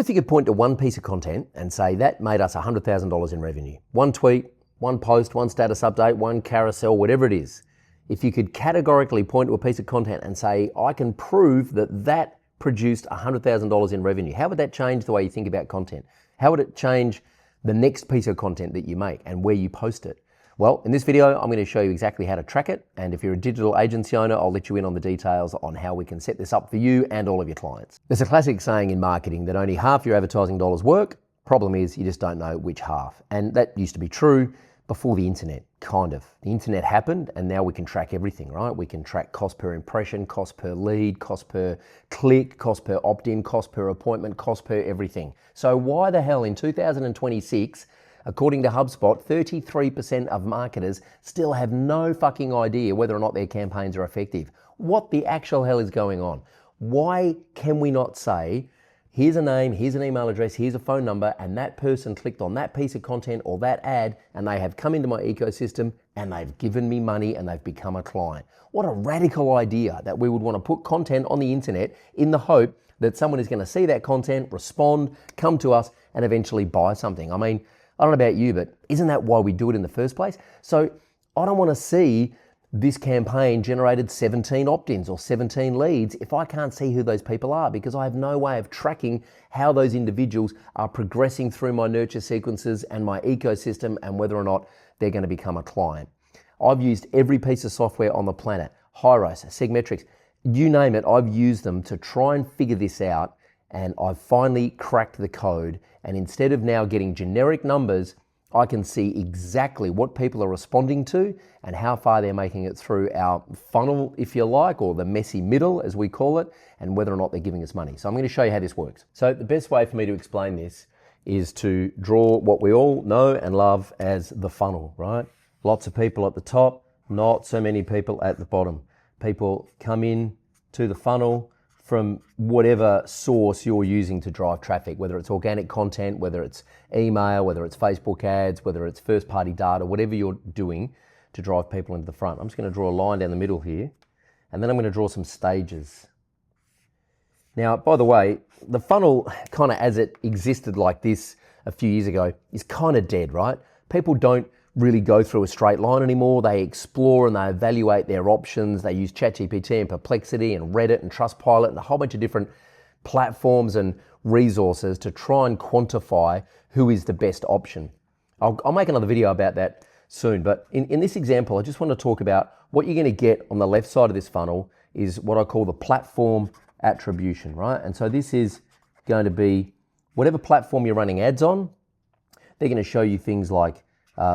if you could point to one piece of content and say that made us $100,000 in revenue? One tweet, one post, one status update, one carousel, whatever it is. If you could categorically point to a piece of content and say, I can prove that that produced $100,000 in revenue, how would that change the way you think about content? How would it change the next piece of content that you make and where you post it? Well, in this video, I'm going to show you exactly how to track it. And if you're a digital agency owner, I'll let you in on the details on how we can set this up for you and all of your clients. There's a classic saying in marketing that only half your advertising dollars work. Problem is, you just don't know which half. And that used to be true before the internet, kind of. The internet happened and now we can track everything, right? We can track cost per impression, cost per lead, cost per click, cost per opt-in, cost per appointment, cost per everything. So why the hell in 2026, according to HubSpot, 33% of marketers still have no fucking idea whether or not their campaigns are effective? What the actual hell is going on? Why can we not say, here's a name, here's an email address, here's a phone number, and that person clicked on that piece of content or that ad, and they have come into my ecosystem and they've given me money and they've become a client? What a radical idea that we would want to put content on the internet in the hope that someone is going to see that content, respond, come to us, and eventually buy something. I mean, I don't know about you, but isn't that why we do it in the first place? So I don't want to see this campaign generated 17 opt-ins or 17 leads if I can't see who those people are, because I have no way of tracking how those individuals are progressing through my nurture sequences and my ecosystem and whether or not they're going to become a client. I've used every piece of software on the planet, ROAS, Segmetrics, you name it, I've used them to try and figure this out, and I've finally cracked the code. And instead of now getting generic numbers, I can see exactly what people are responding to and how far they're making it through our funnel, if you like, or the messy middle, as we call it, and whether or not they're giving us money. So I'm going to show you how this works. So the best way for me to explain this is to draw what we all know and love as the funnel, right? Lots of people at the top, not so many people at the bottom. People come in to the funnel from whatever source you're using to drive traffic, whether it's organic content, whether it's email, whether it's Facebook ads, whether it's first-party data, whatever you're doing to drive people into the front. I'm just going to draw a line down the middle here, and then I'm going to draw some stages. Now, by the way, the funnel, kind of as it existed like this a few years ago, is kind of dead, right? People don't really go through a straight line anymore. They explore and they evaluate their options. They use ChatGPT and Perplexity and Reddit and Trustpilot and a whole bunch of different platforms and resources to try and quantify who is the best option. I'll make another video about that soon, but in this example, I just want to talk about what you're going to get on the left side of this funnel is what I call the platform attribution, right? And so this is going to be whatever platform you're running ads on, they're going to show you things like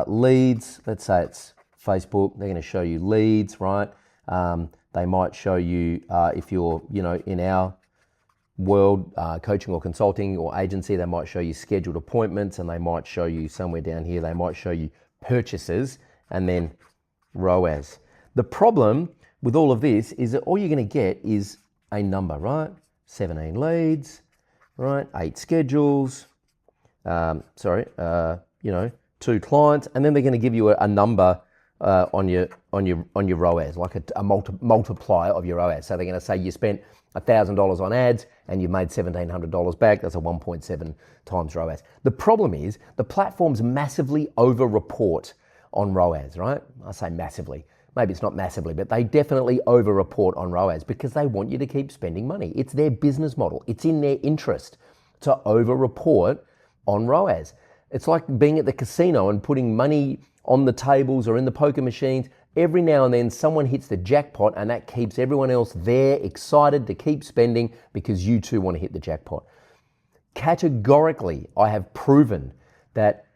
leads. Let's say it's Facebook, they're going to show you leads, right? They might show you, if you're, in our world, coaching or consulting or agency, they might show you scheduled appointments, and they might show you somewhere down here, they might show you purchases and then ROAS. The problem with all of this is that all you're going to get is a number, right? 17 leads, right? 8 schedules, 2 clients, and then they're going to give you a number on your ROAS, like a multiplier of your ROAS. So they're going to say you spent $1,000 on ads and you've made $1,700 back. That's a 1.7 times ROAS. The problem is the platforms massively over-report on ROAS, right? I say massively. Maybe it's not massively, but they definitely over-report on ROAS because they want you to keep spending money. It's their business model. It's in their interest to over-report on ROAS. It's like being at the casino and putting money on the tables or in the poker machines. Every now and then someone hits the jackpot and that keeps everyone else there excited to keep spending because you too want to hit the jackpot. Categorically, I have proven that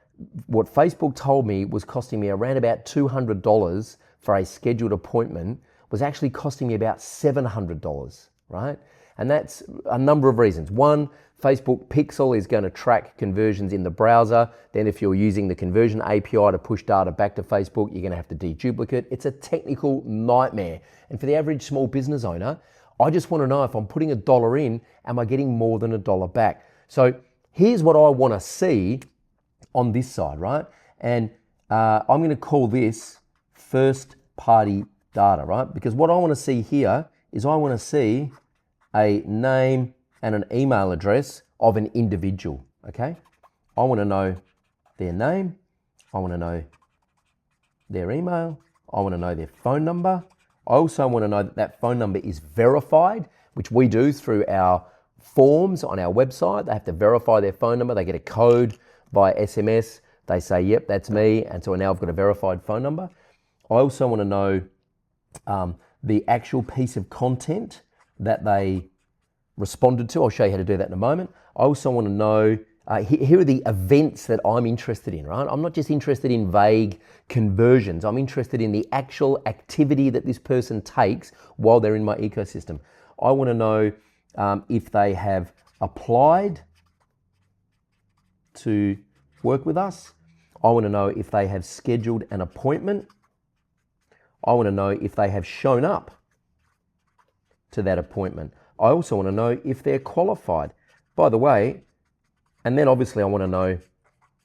what Facebook told me was costing me around about $200 for a scheduled appointment was actually costing me about $700, right? And that's a number of reasons. One, Facebook Pixel is going to track conversions in the browser. Then if you're using the conversion API to push data back to Facebook, you're going to have to deduplicate. It's a technical nightmare. And for the average small business owner, I just want to know if I'm putting $1 in, am I getting more than $1 back? So here's what I want to see on this side, right? And I'm going to call this first party data, right? Because what I want to see here is I want to see a name and an email address of an individual, okay? I want to know their name. I want to know their email. I want to know their phone number. I also want to know that that phone number is verified, which we do through our forms on our website. They have to verify their phone number. They get a code by SMS. They say, yep, that's me. And so now I've got a verified phone number. I also want to know the actual piece of content that they responded to. I'll show you how to do that in a moment. I also want to know, here are the events that I'm interested in, right? I'm not just interested in vague conversions. I'm interested in the actual activity that this person takes while they're in my ecosystem. I want to know if they have applied to work with us. I want to know if they have scheduled an appointment. I want to know if they have shown up to that appointment. I also want to know if they're qualified. By the way, and then obviously I want to know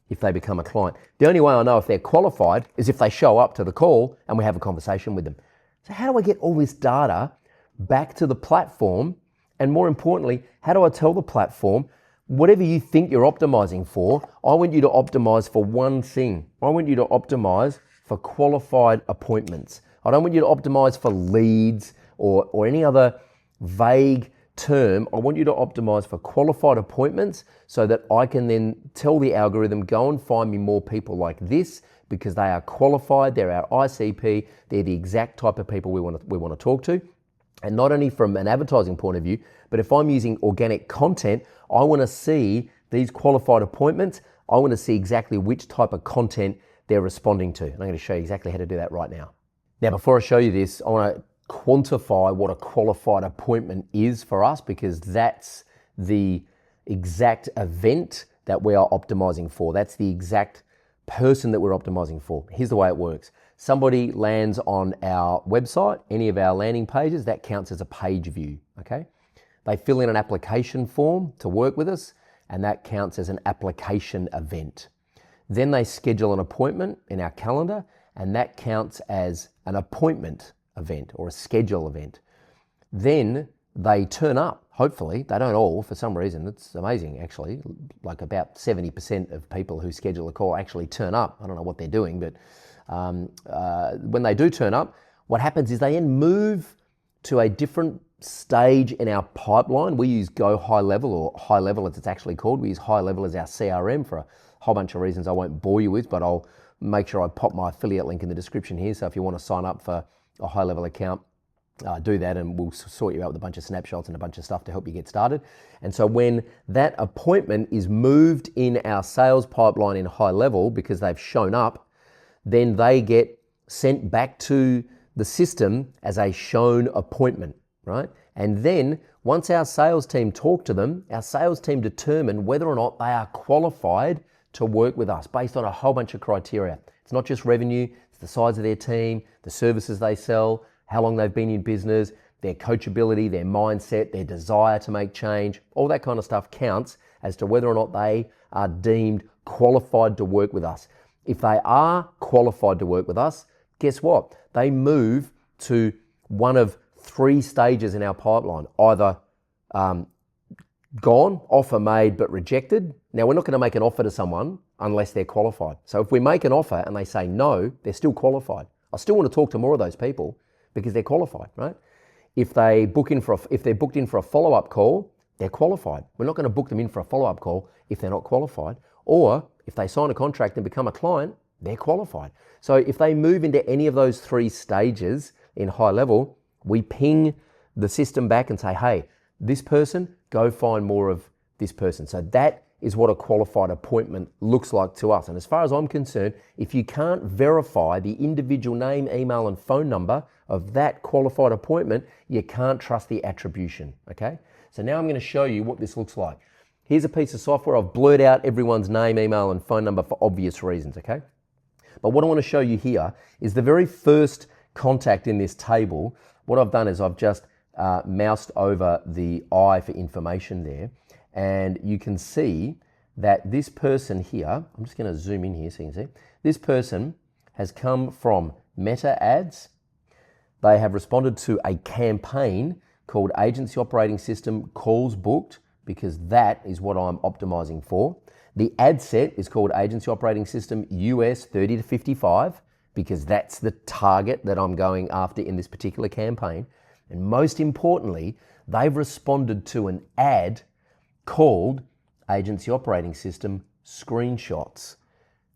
if they become a client. The only way I know if they're qualified is if they show up to the call and we have a conversation with them. So how do I get all this data back to the platform? And more importantly, how do I tell the platform, whatever you think you're optimizing for, I want you to optimize for one thing. I want you to optimize for qualified appointments. I don't want you to optimize for leads or any other vague term. I want you to optimize for qualified appointments so that I can then tell the algorithm, go and find me more people like this because they are qualified, they're our ICP, they're the exact type of people we want to talk to. And not only from an advertising point of view, but if I'm using organic content, I want to see these qualified appointments. I want to see exactly which type of content they're responding to. And I'm going to show you exactly how to do that right now. Now, before I show you this, I want to quantify what a qualified appointment is for us because that's the exact event that we are optimizing for. That's the exact person that we're optimizing for. Here's the way it works. Somebody lands on our website, any of our landing pages, that counts as a page view, okay? They fill in an application form to work with us, and that counts as an application event. Then they schedule an appointment in our calendar, and that counts as an appointment event or a schedule event. Then they turn up, hopefully. They don't all, for some reason. It's amazing, actually. Like about 70% of people who schedule a call actually turn up. I don't know what they're doing, but when they do turn up, what happens is they then move to a different stage in our pipeline. We use Go High Level, or High Level as it's actually called. We use High Level as our CRM for a whole bunch of reasons I won't bore you with, but I'll make sure I pop my affiliate link in the description here. So if you want to sign up for a High Level account, do that and we'll sort you out with a bunch of snapshots and a bunch of stuff to help you get started. And so when that appointment is moved in our sales pipeline in High Level because they've shown up, then they get sent back to the system as a shown appointment, right? And then once our sales team talk to them, our sales team determine whether or not they are qualified to work with us based on a whole bunch of criteria. It's not just revenue, it's the size of their team, the services they sell, how long they've been in business, their coachability, their mindset, their desire to make change. All that kind of stuff counts as to whether or not they are deemed qualified to work with us. If they are qualified to work with us, guess what? They move to one of three stages in our pipeline. Either gone, offer made but rejected. Now, we're not going to make an offer to someone unless they're qualified. So if we make an offer and they say no, they're still qualified. I still want to talk to more of those people because they're qualified, right? If they're booked in for a follow-up call, they're qualified. We're not going to book them in for a follow-up call if they're not qualified. Or if they sign a contract and become a client, they're qualified. So if they move into any of those three stages in High Level, we ping the system back and say, hey, this person, go find more of this person. So that is what a qualified appointment looks like to us. And as far as I'm concerned, if you can't verify the individual name, email, and phone number of that qualified appointment, you can't trust the attribution, okay? So now I'm going to show you what this looks like. Here's a piece of software. I've blurred out everyone's name, email, and phone number for obvious reasons, okay? But what I want to show you here is the very first contact in this table. What I've done is I've just moused over the I for information there, and you can see that this person here, I'm just going to zoom in here so you can see, this person has come from Meta Ads. They have responded to a campaign called Agency Operating System Calls Booked because that is what I'm optimizing for. The ad set is called Agency Operating System US 30 to 55 because that's the target that I'm going after in this particular campaign. And most importantly, they've responded to an ad called Agency Operating System Screenshots.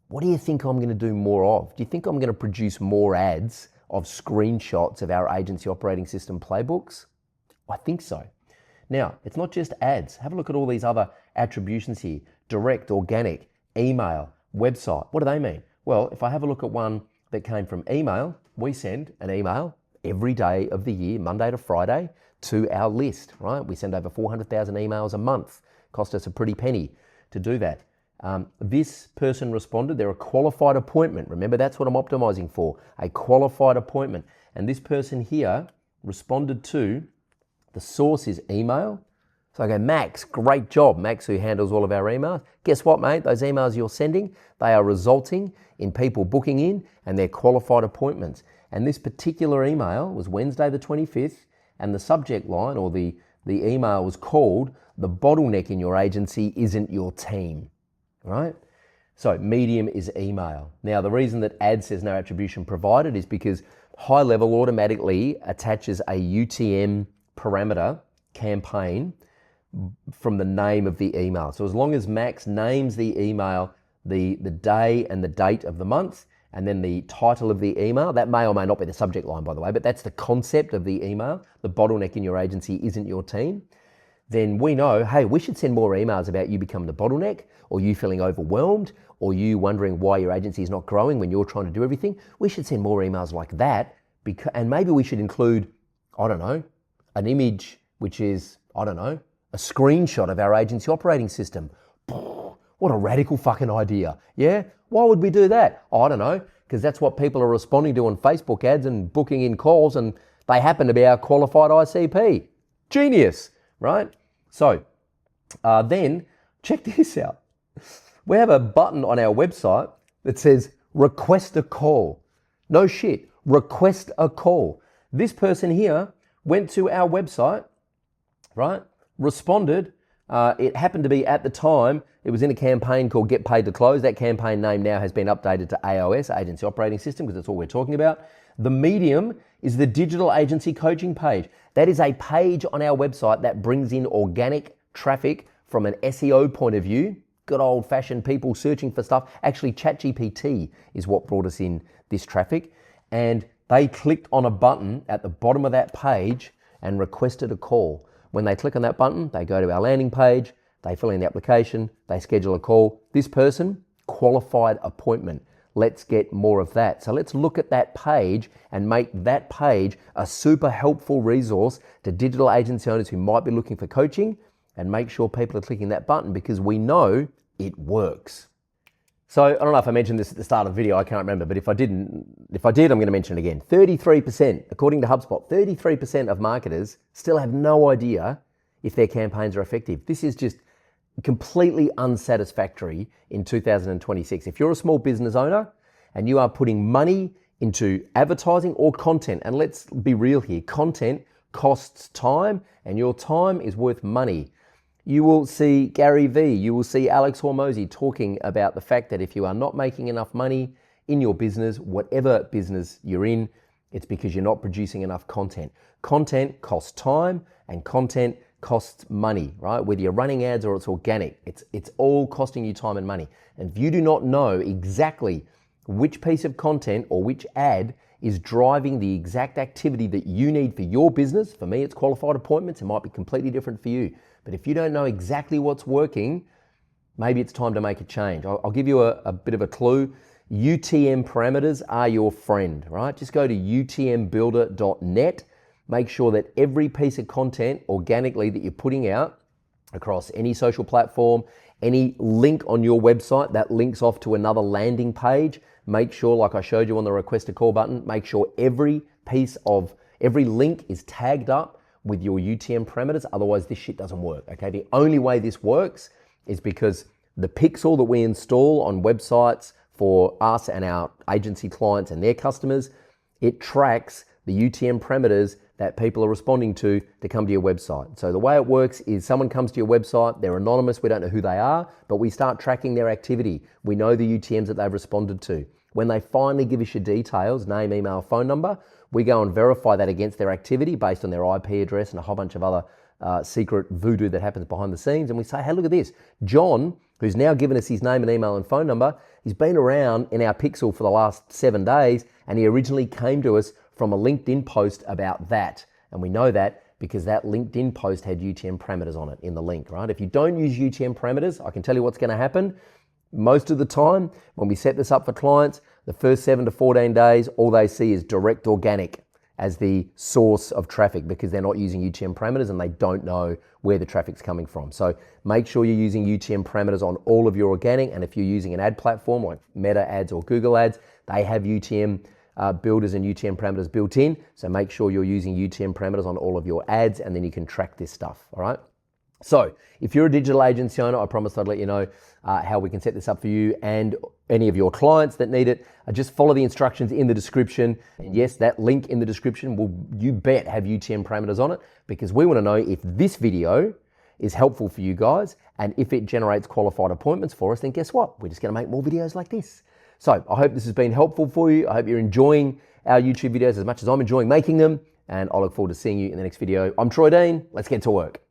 What do you think I'm going to do more of? Do you think I'm going to produce more ads of screenshots of our Agency Operating System playbooks? I think so. Now, it's not just ads. Have a look at all these other attributions here. Direct, organic, email, website. What do they mean? Well, if I have a look at one that came from email, we send an email every day of the year, Monday to Friday, to our list, right? We send over 400,000 emails a month. Cost us a pretty penny to do that. This person responded, they're a qualified appointment. Remember, that's what I'm optimizing for, a qualified appointment. And this person here responded to, the source is email. So I go, Max, great job. Max, who handles all of our emails. Guess what, mate? Those emails you're sending, they are resulting in people booking in and they're qualified appointments. And this particular email was Wednesday the 25th, and the subject line or the email was called, "The bottleneck in your agency isn't your team," right? So medium is email. Now, the reason that ad says no attribution provided is because high level automatically attaches a UTM parameter campaign from the name of the email. So as long as Max names the email, the day and the date of the month, and then the title of the email, that may or may not be the subject line, by the way, but that's the concept of the email, the bottleneck in your agency isn't your team, then we know, hey, we should send more emails about you becoming the bottleneck, or you feeling overwhelmed, or you wondering why your agency is not growing when you're trying to do everything. We should send more emails like that, and maybe we should include, I don't know, an image which is, I don't know, a screenshot of our agency operating system. What a radical fucking idea, yeah? Why would we do that? I don't know, because that's what people are responding to on Facebook ads and booking in calls, and they happen to be our qualified ICP. Genius, right? So then check this out. We have a button on our website that says request a call. No shit, request a call. This person here went to our website, right? Responded. It happened to be at the time, it was in a campaign called Get Paid to Close. That campaign name now has been updated to AOS, Agency Operating System, because that's all we're talking about. The medium is the digital agency coaching page. That is a page on our website that brings in organic traffic from an SEO point of view. Good old fashioned people searching for stuff. Actually, ChatGPT is what brought us in this traffic. And they clicked on a button at the bottom of that page and requested a call. When they click on that button, they go to our landing page, they fill in the application, they schedule a call. This person, qualified appointment. Let's get more of that. So let's look at that page and make that page a super helpful resource to digital agency owners who might be looking for coaching, and make sure people are clicking that button because we know it works. So I don't know if I mentioned this at the start of the video, I can't remember, but if I did, I'm going to mention it again. 33%, according to HubSpot, 33% of marketers still have no idea if their campaigns are effective. This is just completely unsatisfactory in 2026. If you're a small business owner and you are putting money into advertising or content, and let's be real here, content costs time and your time is worth money. You will see Gary Vee, you will see Alex Hormozy talking about the fact that if you are not making enough money in your business, whatever business you're in, it's because you're not producing enough content. Content costs time and content costs money, right? Whether you're running ads or it's organic, it's all costing you time and money. And if you do not know exactly which piece of content or which ad is driving the exact activity that you need for your business, for me it's qualified appointments, it might be completely different for you. But if you don't know exactly what's working, maybe it's time to make a change. I'll give you a bit of a clue. UTM parameters are your friend, right? Just go to utmbuilder.net. Make sure that every piece of content organically that you're putting out across any social platform, any link on your website that links off to another landing page, make sure, like I showed you on the request a call button, make sure every link is tagged up with your UTM parameters. Otherwise this shit doesn't work, okay? The only way this works is because the pixel that we install on websites for us and our agency clients and their customers, it tracks the UTM parameters that people are responding to come to your website. So the way it works is someone comes to your website, they're anonymous, we don't know who they are, but we start tracking their activity. We know the UTMs that they've responded to. When they finally give us your details, name, email, phone number, we go and verify that against their activity based on their IP address and a whole bunch of other secret voodoo that happens behind the scenes. And we say, hey, look at this. John, who's now given us his name and email and phone number, he's been around in our pixel for the last 7 days, and he originally came to us from a LinkedIn post about that. And we know that because that LinkedIn post had UTM parameters on it in the link, right? If you don't use UTM parameters, I can tell you what's going to happen. Most of the time, when we set this up for clients, the first 7 to 14 days, all they see is direct organic as the source of traffic because they're not using UTM parameters and they don't know where the traffic's coming from. So make sure you're using UTM parameters on all of your organic, and if you're using an ad platform like Meta ads or Google ads, they have UTM builders and UTM parameters built in. So make sure you're using UTM parameters on all of your ads, and then you can track this stuff, all right? So if you're a digital agency owner, I promised I'd let you know how we can set this up for you and any of your clients that need it. Just follow the instructions in the description. And yes, that link in the description will, you bet, have UTM parameters on it, because we want to know if this video is helpful for you guys, and if it generates qualified appointments for us, then guess what? We're just going to make more videos like this. So I hope this has been helpful for you. I hope you're enjoying our YouTube videos as much as I'm enjoying making them, and I look forward to seeing you in the next video. I'm Troy Dean. Let's get to work.